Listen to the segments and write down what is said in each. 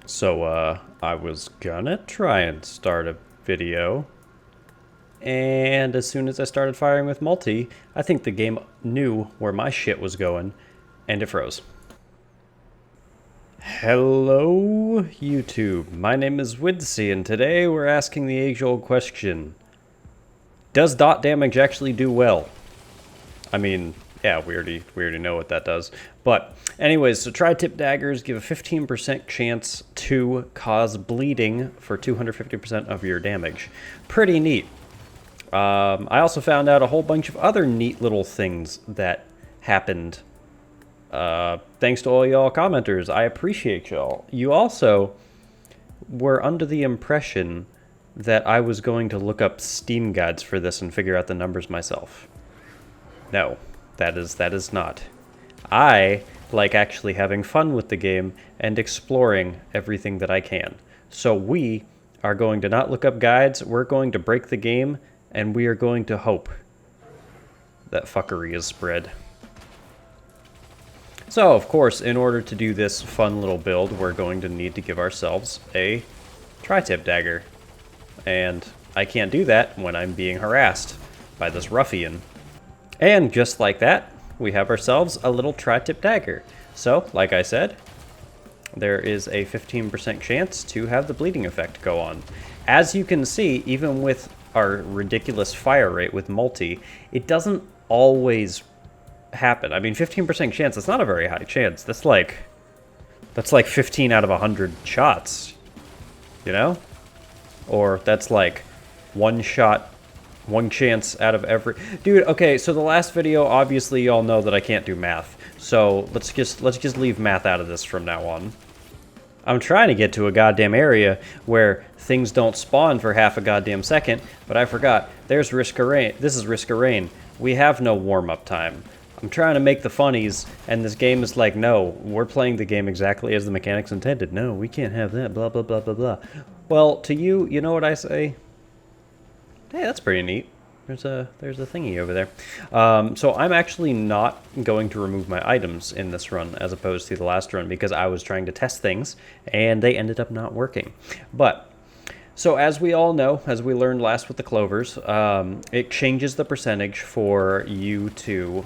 So, I was gonna try and start a video, and as soon as I started firing with multi, I think the game knew where my shit was going, and it froze. Hello, YouTube. My name is uidsea, and today we're asking the age-old question. Does dot damage actually do well? I mean, yeah, we already know what that does. But anyways, so tri-tip daggers give a 15% chance to cause bleeding for 250% of your damage. Pretty neat. I also found out a whole bunch of other neat little things that happened. Thanks to all y'all commenters. I appreciate y'all. You also were under the impression that I was going to look up Steam guides for this and figure out the numbers myself. No, that is not. I like actually having fun with the game and exploring everything that I can. So we are going to not look up guides, we're going to break the game, and we are going to hope that fuckery is spread. So, of course, in order to do this fun little build, we're going to need to give ourselves a tri-tip dagger. And I can't do that when I'm being harassed by this ruffian. And just like that, we have ourselves a little tri-tip dagger. So, like I said, there is a 15% chance to have the bleeding effect go on. As you can see, even with our ridiculous fire rate with multi, it doesn't always happen. I mean, 15% chance, that's not a very high chance. That's like 15 out of 100 shots, you know? Or that's like one shot, one chance out of every... Dude, okay, so the last video, obviously y'all know that I can't do math. So let's just leave math out of this from now on. I'm trying to get to a goddamn area where things don't spawn for half a goddamn second, but I forgot. There's Risk of Rain. This is Risk of Rain. We have no warm-up time. I'm trying to make the funnies, and this game is like, no, we're playing the game exactly as the mechanics intended. No, we can't have that, blah, blah, blah, blah, blah. Well, to you, you know what I say? Hey, that's pretty neat. There's a thingy over there. So I'm actually not going to remove my items in this run as opposed to the last run because I was trying to test things, and they ended up not working. But... so as we all know, as we learned last with the clovers, it changes the percentage for you to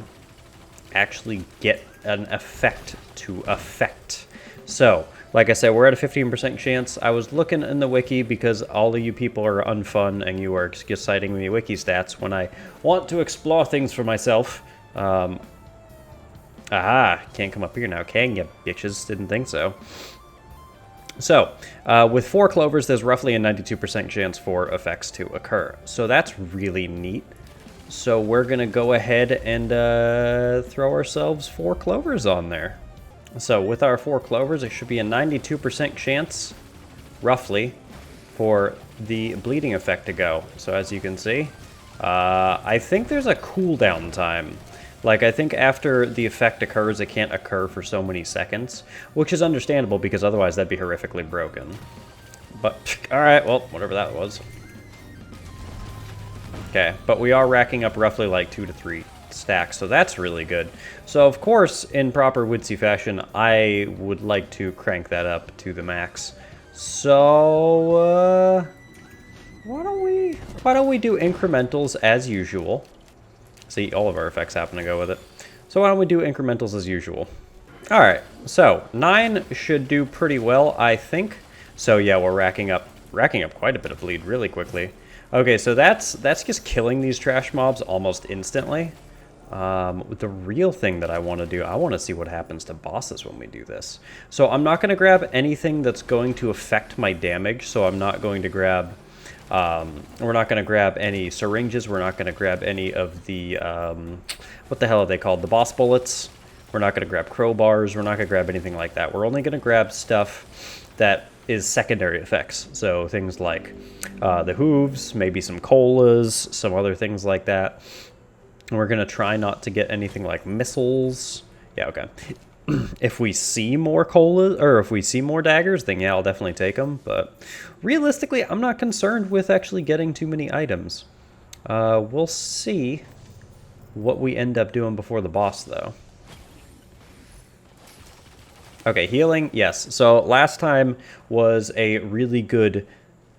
actually get an effect to affect. So, like I said, we're at a 15% chance. I was looking in the wiki because all of you people are unfun and you are just citing the wiki stats when I want to explore things for myself. Aha, can't come up here now, can you, bitches? Didn't think so. So, with 4 clovers, there's roughly a 92% chance for effects to occur. So that's really neat. So we're going to go ahead and throw ourselves 4 clovers on there. So with our 4 clovers, it should be a 92% chance, roughly, for the bleeding effect to go. So as you can see, I think there's a cooldown time. Like, I think after the effect occurs, it can't occur for so many seconds, which is understandable because otherwise that'd be horrifically broken. But, alright, well, whatever that was. Okay, but we are racking up roughly like 2 to 3 stacks, so that's really good. So, of course, in proper uidsea fashion, I would like to crank that up to the max. So, why don't we do incrementals as usual? See, all of our effects happen to go with it. So why don't we do incrementals as usual? Alright, so 9 should do pretty well, I think. So yeah, we're racking up quite a bit of bleed really quickly. Okay, so that's just killing these trash mobs almost instantly. The real thing that I want to do, I want to see what happens to bosses when we do this. So I'm not going to grab anything that's going to affect my damage, so I'm not going to grab... we're not going to grab any syringes. We're not going to grab any of the, what the hell are they called? The boss bullets. We're not going to grab crowbars. We're not going to grab anything like that. We're only going to grab stuff that is secondary effects. So things like the hooves, maybe some colas, some other things like that. And we're going to try not to get anything like missiles. Yeah, okay. If we see more colas, or if we see more daggers, then yeah, I'll definitely take them. But realistically, I'm not concerned with actually getting too many items. We'll see what we end up doing before the boss, though. Okay, healing, yes. So last time was a really good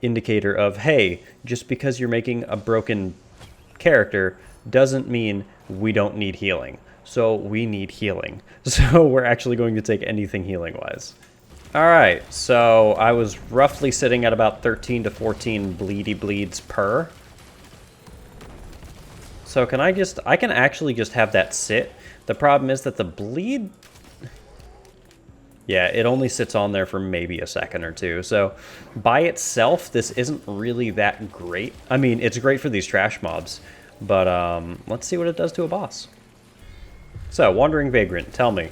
indicator of, hey, just because you're making a broken character doesn't mean we don't need healing. So we need healing. So we're actually going to take anything healing-wise. All right, so I was roughly sitting at about 13 to 14 bleedy bleeds per. So I can actually just have that sit. The problem is that the bleed, yeah, it only sits on there for maybe a second or two. So by itself, this isn't really that great. I mean, it's great for these trash mobs, but let's see what it does to a boss. So, Wandering Vagrant, tell me.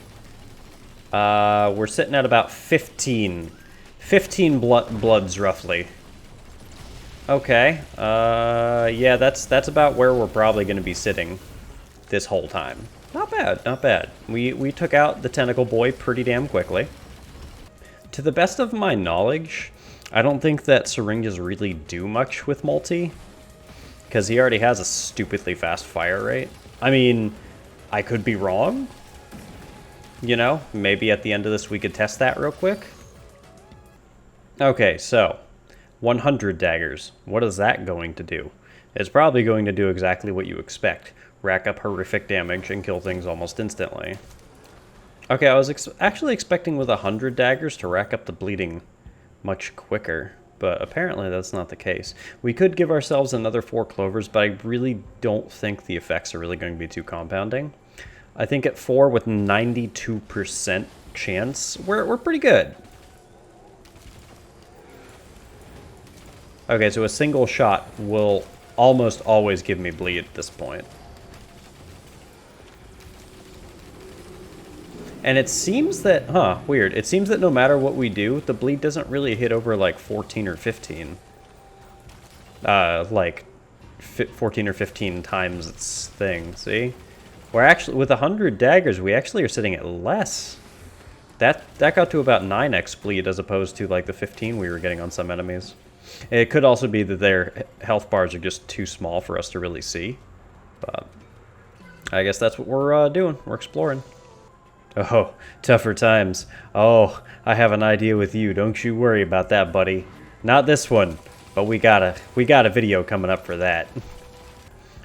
We're sitting at about 15 bloods, roughly. Okay, yeah, that's about where we're probably going to be sitting this whole time. Not bad, not bad. We took out the tentacle boy pretty damn quickly. To the best of my knowledge, I don't think that syringes really do much with multi, because he already has a stupidly fast fire rate. I mean, I could be wrong. You know, maybe at the end of this we could test that real quick. Okay, so 100 daggers. What is that going to do? It's probably going to do exactly what you expect. Rack up horrific damage and kill things almost instantly. Okay, I was actually expecting with 100 daggers to rack up the bleeding much quicker, but apparently that's not the case. We could give ourselves another 4 clovers, but I really don't think the effects are really going to be too compounding. I think at 4 with 92% chance, we're pretty good. Okay, so a single shot will almost always give me bleed at this point. And it seems that, weird. It seems that no matter what we do, the bleed doesn't really hit over like 14 or 15. Like 14 or 15 times its thing, see? We're actually, with 100 daggers, we actually are sitting at less. That got to about 9x bleed as opposed to like the 15 we were getting on some enemies. It could also be that their health bars are just too small for us to really see. But I guess that's what we're doing. We're exploring. Oh, tougher times. Oh, I have an idea with you. Don't you worry about that, buddy. Not this one, but we got a video coming up for that.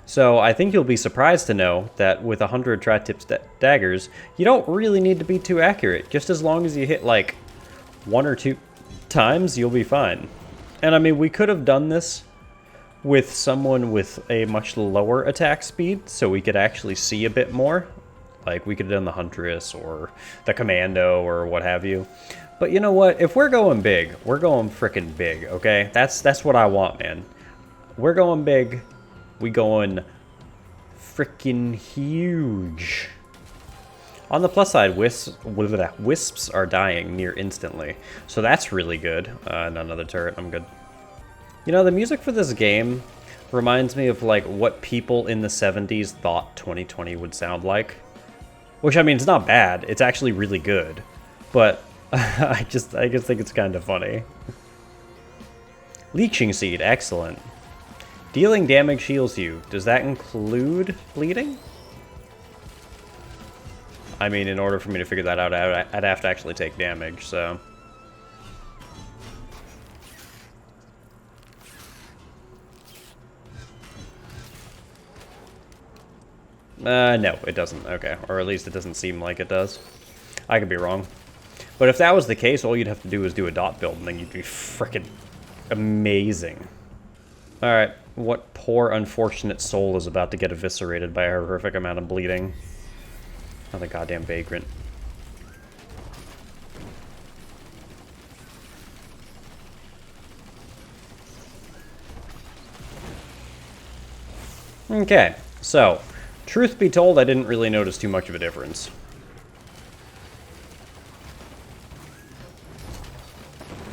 So I think you'll be surprised to know that with 100 tri-tip daggers, you don't really need to be too accurate. Just as long as you hit like 1 or 2 times, you'll be fine. And I mean, we could have done this with someone with a much lower attack speed, so we could actually see a bit more. Like, we could have done the Huntress or the Commando or what have you. But you know what? If we're going big, we're going frickin' big, okay? That's what I want, man. We're going big. We going frickin' huge. On the plus side, wisps are dying near instantly. So that's really good. And another turret, I'm good. You know, the music for this game reminds me of, like, what people in the 70s thought 2020 would sound like. Which, I mean, it's not bad. It's actually really good. But I just think it's kind of funny. Leeching Seed, excellent. Dealing damage heals you. Does that include bleeding? I mean, in order for me to figure that out, I'd have to actually take damage, so... No, it doesn't. Okay, or at least it doesn't seem like it does. I could be wrong. But if that was the case, all you'd have to do is do a dot build, and then you'd be frickin' amazing. Alright, what poor, unfortunate soul is about to get eviscerated by a horrific amount of bleeding? Another goddamn vagrant. Okay, so... truth be told, I didn't really notice too much of a difference.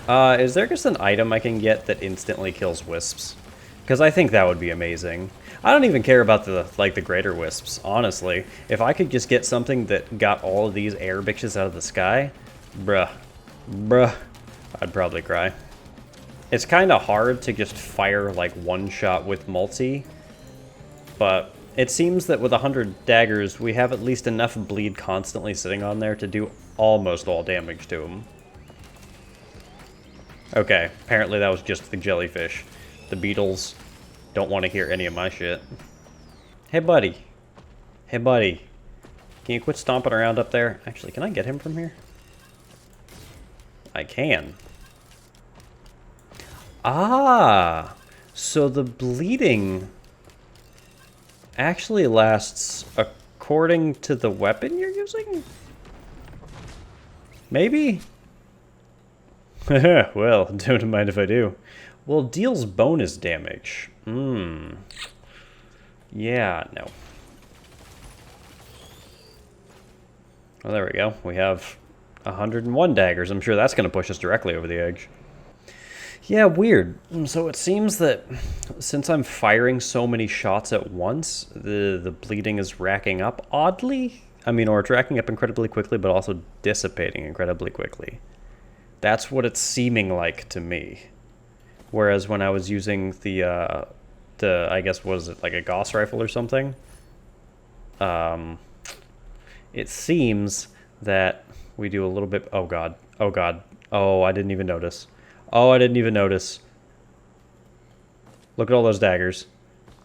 Is there just an item I can get that instantly kills wisps? Because I think that would be amazing. I don't even care about the greater wisps, honestly. If I could just get something that got all of these air bitches out of the sky, bruh, I'd probably cry. It's kind of hard to just fire like one shot with multi, but it seems that with 100 daggers, we have at least enough bleed constantly sitting on there to do almost all damage to him. Okay, apparently that was just the jellyfish. The beetles don't want to hear any of my shit. Hey, buddy. Hey, buddy. Can you quit stomping around up there? Actually, can I get him from here? I can. Ah! So the bleeding actually lasts according to the weapon you're using? Maybe? Well, don't mind if I do. Well, deals bonus damage. Yeah, no. Well, there we go. We have 101 daggers. I'm sure that's going to push us directly over the edge. Yeah, weird. So it seems that since I'm firing so many shots at once, the bleeding is racking up oddly. I mean, or it's racking up incredibly quickly, but also dissipating incredibly quickly. That's what it's seeming like to me. Whereas when I was using the I guess, was it like a Gauss rifle or something? It seems that we do a little bit... Oh, God. Oh, God. Oh, I didn't even notice. Oh, I didn't even notice. Look at all those daggers.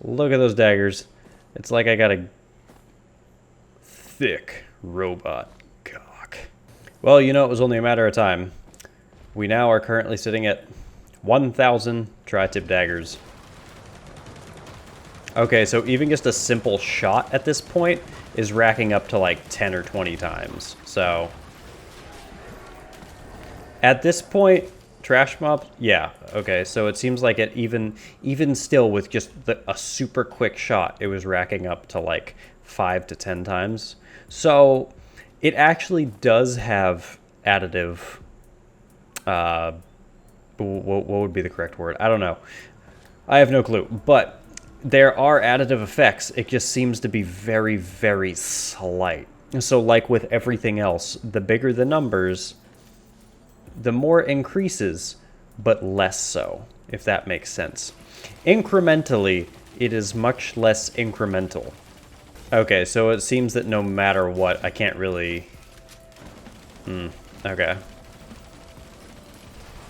Look at those daggers. It's like I got a thick robot cock. Well, you know, it was only a matter of time. We now are currently sitting at 1,000 tri-tip daggers. Okay, so even just a simple shot at this point is racking up to like 10 or 20 times. So at this point, trash mob, yeah, okay, so it seems like it even still with just a super quick shot, it was racking up to like 5 to 10 times. So it actually does have additive, what would be the correct word? I don't know. I have no clue, but there are additive effects. It just seems to be very, very slight. So like with everything else, the bigger the numbers, the more increases, but less so, if that makes sense. Incrementally, it is much less incremental. Okay, so it seems that no matter what, I can't really... okay.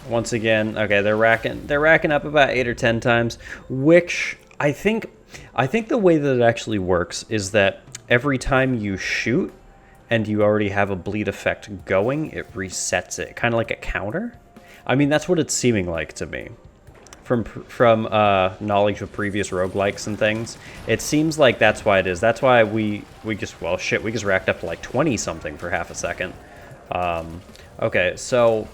Once again, okay, they're racking up about 8 or 10 times, which I think the way that it actually works is that every time you shoot and you already have a bleed effect going, it resets it, kind of like a counter. I mean, that's what it's seeming like to me. From knowledge of previous roguelikes and things, it seems like that's why it is. That's why we just, well, shit, we just racked up to like 20 something for half a second. Okay, so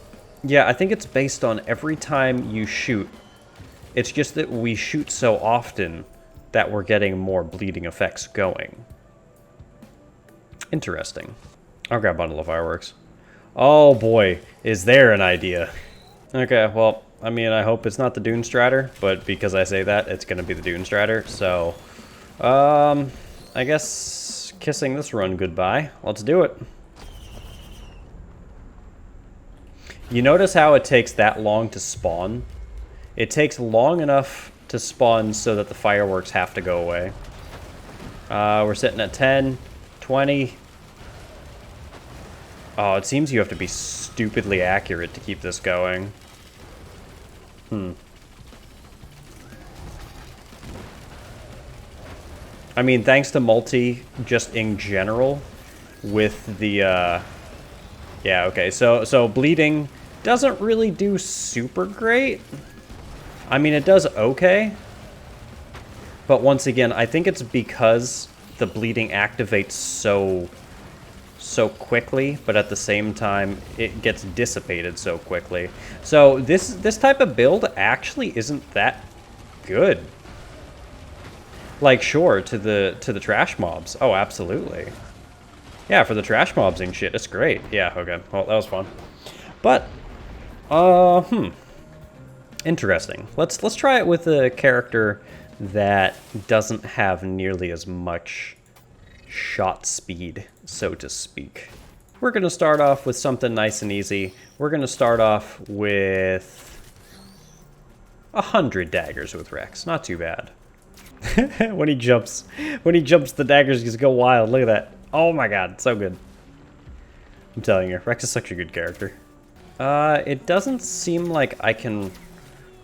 yeah, I think it's based on every time you shoot. It's just that we shoot so often that we're getting more bleeding effects going. Interesting. I'll grab a bundle of fireworks. Oh boy, is there an idea. Okay, well, I mean, I hope it's not the Dune Strider, but because I say that, it's gonna be the Dune Strider, so... I guess kissing this run goodbye. Let's do it. You notice how it takes that long to spawn? It takes long enough to spawn so that the fireworks have to go away. We're sitting at 10, 20. Oh, it seems you have to be stupidly accurate to keep this going. I mean, thanks to multi, just in general, with the, yeah, okay, so bleeding doesn't really do super great. I mean, it does okay. But once again, I think it's because the bleeding activates so quickly, but at the same time, it gets dissipated so quickly. So this type of build actually isn't that good. Like, sure, to the trash mobs. Oh, absolutely. Yeah, for the trash mobs and shit, it's great. Yeah, okay. Well, that was fun. But, interesting. Let's try it with a character that doesn't have nearly as much shot speed, so to speak. We're going to start off with something nice and easy. We're going to start off with 100 daggers with Rex. Not too bad. when he jumps, the daggers just go wild. Look at that. Oh my god, so good. I'm telling you, Rex is such a good character. It doesn't seem like I can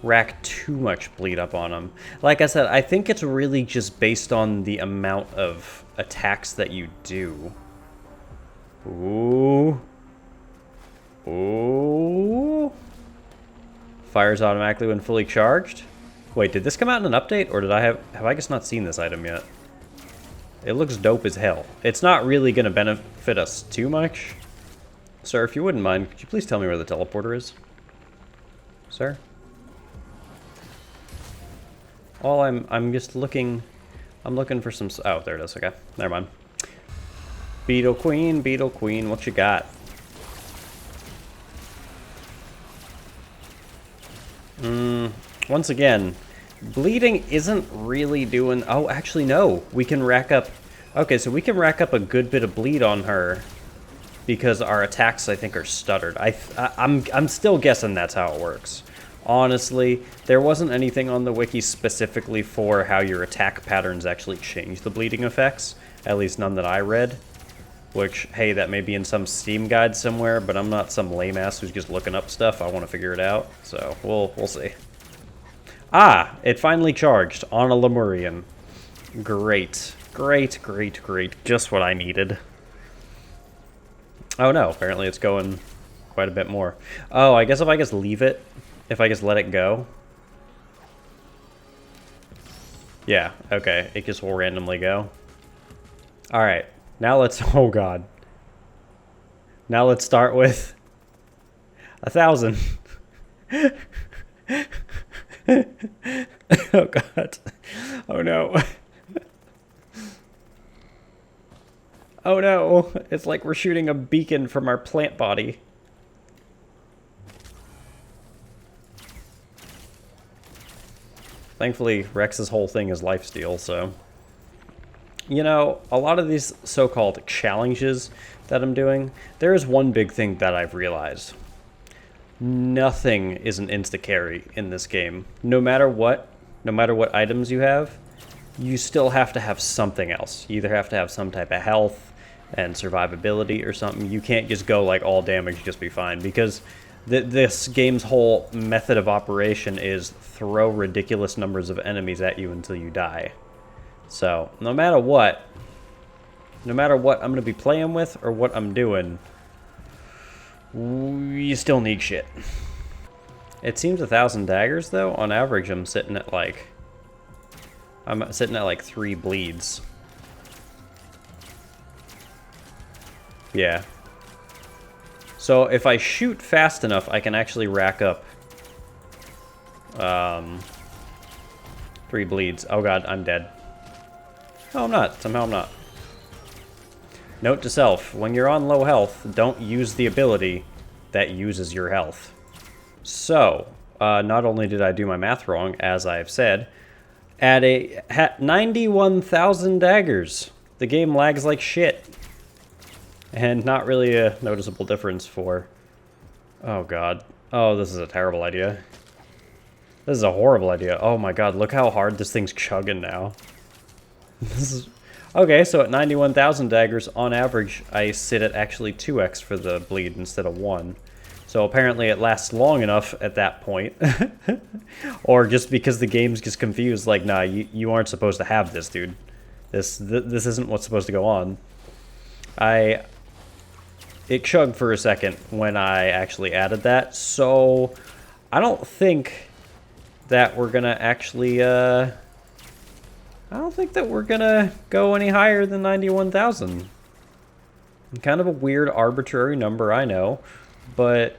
rack too much bleed up on him. Like I said, I think it's really just based on the amount of attacks that you do. Ooh. Ooh. Fires automatically when fully charged. Wait, did this come out in an update, or have I just not seen this item yet? It looks dope as hell. It's not really going to benefit us too much. Sir, if you wouldn't mind, could you please tell me where the teleporter is? Sir? I'm just looking... I'm looking for some... Oh, there it is. Okay, never mind. Beetle Queen, what you got? Once again, bleeding isn't really doing... Oh, actually, no. We can rack up... Okay, so we can rack up a good bit of bleed on her because our attacks, I think, are stuttered. I'm still guessing that's how it works. Honestly, there wasn't anything on the wiki specifically for how your attack patterns actually change the bleeding effects. At least none that I read. Which, hey, that may be in some Steam guide somewhere, but I'm not some lame ass who's just looking up stuff. I want to figure it out, so we'll see. Ah, it finally charged on a Lemurian. Great, great, great, great. Just what I needed. Oh no, apparently it's going quite a bit more. Oh, I guess if I just leave it, if I just let it go. Yeah, okay, it just will randomly go. Alright. Now let's, oh god. Now let's start with 1,000. Oh god. Oh no. Oh no. It's like we're shooting a beacon from our plant body. Thankfully, Rex's whole thing is lifesteal, so... You know, a lot of these so-called challenges that I'm doing, there is one big thing that I've realized. Nothing is an insta-carry in this game. No matter what items you have, you still have to have something else. You either have to have some type of health and survivability or something. You can't just go like all damage, just be fine, because this game's whole method of operation is throw ridiculous numbers of enemies at you until you die. So, no matter what I'm going to be playing with or what I'm doing, you still need shit. It seems 1,000 daggers, though. On average, I'm sitting at like 3 bleeds. Yeah. So, if I shoot fast enough, I can actually rack up 3 bleeds. Oh god, I'm dead. No, I'm not. Somehow I'm not. Note to self, when you're on low health, don't use the ability that uses your health. So, not only did I do my math wrong, as I've said, at 91,000 daggers, the game lags like shit. And not really a noticeable difference for... Oh god. Oh, this is a terrible idea. This is a horrible idea. Oh my god, look how hard this thing's chugging now. This is... Okay, so at 91,000 daggers, on average, I sit at actually 2x for the bleed instead of 1. So apparently it lasts long enough at that point. Or just because the game's just confused, like, nah, you aren't supposed to have this, dude. This isn't what's supposed to go on. It chugged for a second when I actually added that, so I don't think that we're gonna actually, I don't think that we're gonna go any higher than 91,000. Kind of a weird, arbitrary number, I know. But,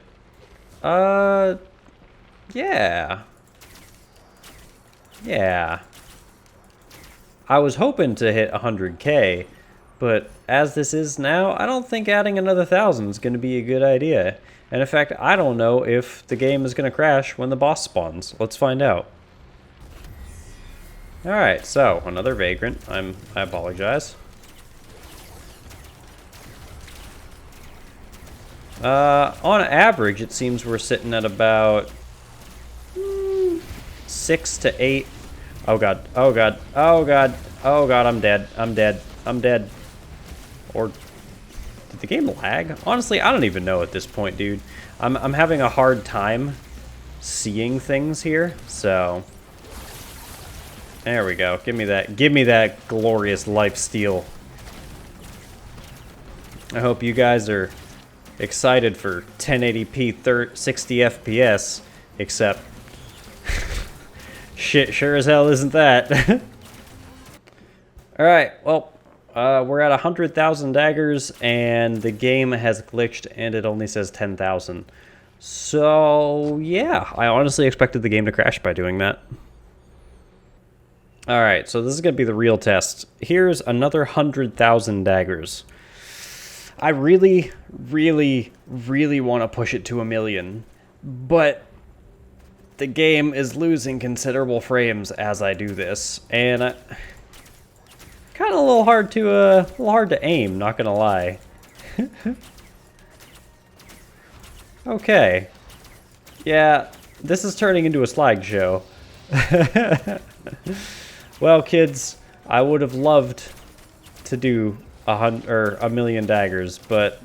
yeah. Yeah. I was hoping to hit 100k, but as this is now, I don't think adding another 1,000 is going to be a good idea. And in fact, I don't know if the game is going to crash when the boss spawns. Let's find out. Alright, so, another Vagrant. I apologize. On average, it seems we're sitting at about 6 to 8. Oh god, oh god, oh god, oh god, I'm dead, I'm dead, I'm dead. Or, the game lag? Honestly, I don't even know at this point, dude. I'm having a hard time seeing things here, so... There we go. Give me that glorious lifesteal. I hope you guys are excited for 1080p 60 FPS, except shit sure as hell isn't that. Alright, well, we're at 100,000 daggers, and the game has glitched, and it only says 10,000. So, yeah, I honestly expected the game to crash by doing that. Alright, so this is going to be the real test. Here's another 100,000 daggers. I really, really, really want to push it to 1,000,000, but the game is losing considerable frames as I do this, and kind of a little hard to aim, not gonna lie. Okay, yeah, this is turning into a slideshow. Well, kids, I would have loved to do 1,000,000 daggers, but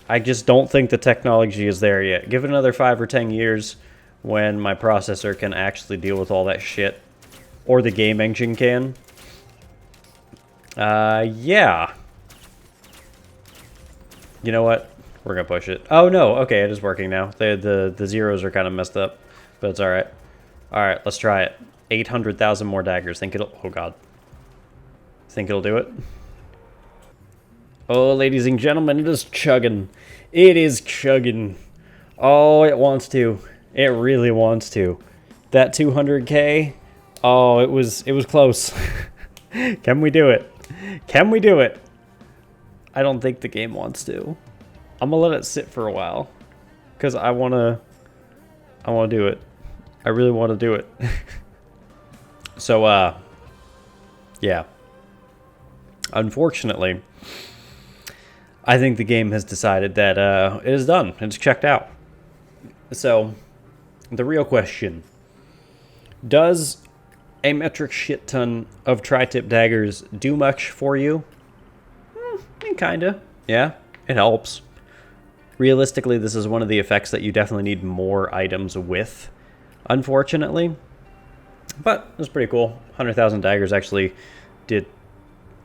I just don't think the technology is there yet. Give it another 5 or 10 years when my processor can actually deal with all that shit, or the game engine can. Yeah. You know what? We're gonna push it. Oh no, okay, it is working now. The zeros are kind of messed up, but it's alright. Alright, let's try it. 800,000 more daggers. Think it'll... Oh god. Think it'll do it? Oh, ladies and gentlemen, it is chugging. It is chugging. Oh, it wants to. It really wants to. That 200K. Oh, it was close. Can we do it? Can we do it? I don't think the game wants to. I'm gonna let it sit for a while, cause I wanna do it. I really want to do it. So, yeah. Unfortunately, I think the game has decided that it is done. It's checked out. So, the real question: does a metric shit ton of tri-tip daggers do much for you? Kinda. Yeah, it helps. Realistically, this is one of the effects that you definitely need more items with, unfortunately. But it was pretty cool. 100,000 daggers actually did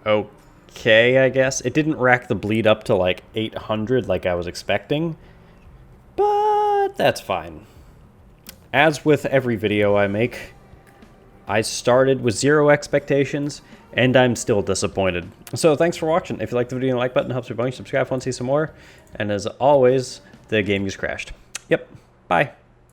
okay, I guess. It didn't rack the bleed up to like 800 like I was expecting, but that's fine. As with every video I make, I started with 0 expectations, and I'm still disappointed. So thanks for watching. If you liked the video, the like button helps me bunch. Subscribe if you want to see some more. And as always, the game just crashed. Yep. Bye.